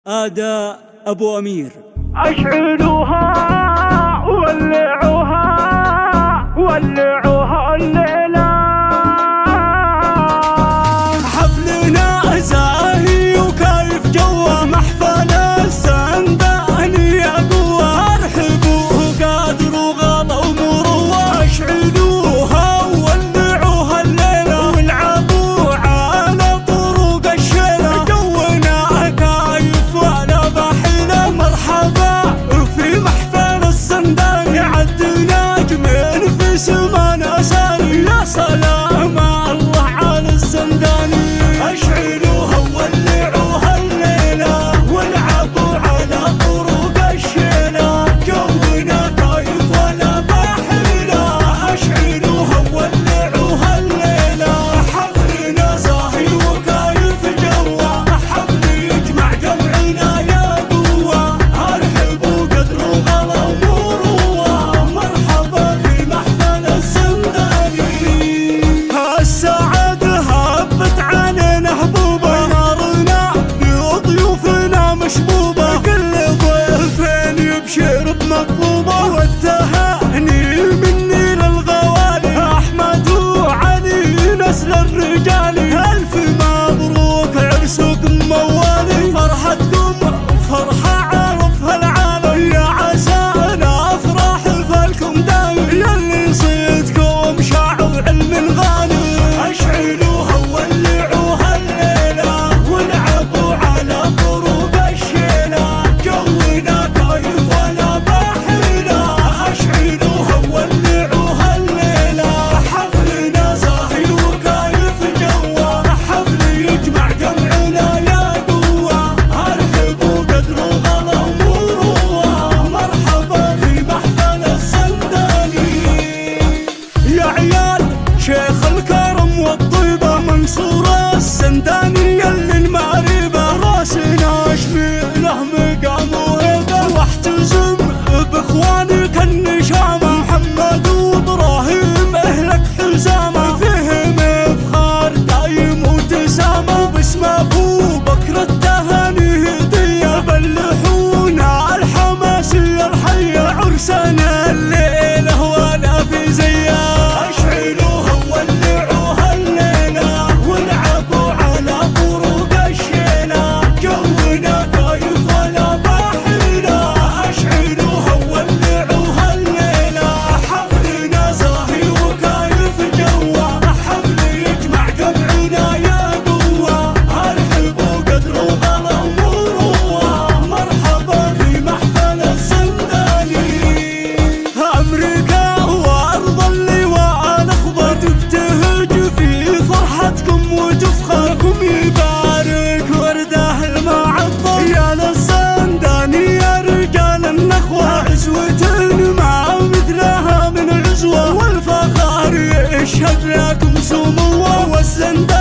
آداء أبو أمير. أشعلوها ولعوها ولعوها الليلة، حفلنا زاهي وكيف جوا محفل السنداني يا قوة، ارحبوا قادر وغلا ومروة. أشعلوها ولعوها الليلة والعبوا على طرق الشيلة، جونا كايف ولا بحيلة. مرحبا في محفل السنداني، عد نجمين في سمانا ساري، يا سلام الله على السنداني. أشعلوها وولعوها الليلة والعبوا على طرق الشيلة، جونا كايف ولا بحيلة. أشعلوها وولعوها الليلة، حفلنا زاهي وكايف جوا، حفل يجمع جمعنا يا قوة، ارحبوا قدر وغلا ومروة. مرحبا في محفل السنداني، السعادة هبت علينا هبوبة، نارنا بضيوفنا مشبوبة، كل ضيف يبشر بمطلوبة. والتهاني مني للغوالي، أحمد وعلي نسل الرجال، ألف مبروك عرسكم موالي. فرحتكم فرحة عرفها العالم، يا عسانا أفراح فالكم دايم، يلي صيتكم شاعر علم غالي. أشعلوها وولعوها الليلة والعبوا على طرق الشيلة، جونا كايف ولا بحيلة. أشعلوها وولعوها الليلة، حفلنا زاهي وكايف جوا، حفل يجمع جمعنا يا قوة، ارحبوا قدر وغلا ومروة. مرحبا في محفل السنداني، يا عيال شيخ الكرم والطيبة، منصور السنداني يلي المعربة، راسنا شميله مقام وهيبة، واحتزم باخواني كالنشامة، محمد وابراهيم اهلك حزامة، فيهم افخار دايم وتسامة، باسم ابو بكر التهاني هدية، بلحونا الحماسية الحية، عرسنا الليلة ولا في زيها. أشعلوها وولعوها الليلة والعبوا على طرق الشيلة، جونا كايف ولا بحيلة. أشعلوها وولعوها الليلة، حفلنا زاهي وكايف جوا، حفل يجمع جمعنا يا قوة، ارحبوا قدر وغلا ومروة. مرحبا في محفل السنداني، أمريكا وأرض اللواء نخبة، تبتهج في فرحتكم وتفخركم، يبارك ورده المعطر يا للسنداني، يا رجال النخوة، عزوة ما مثلها من عزوة، والفخار يشهد لكم سموة. والسنداني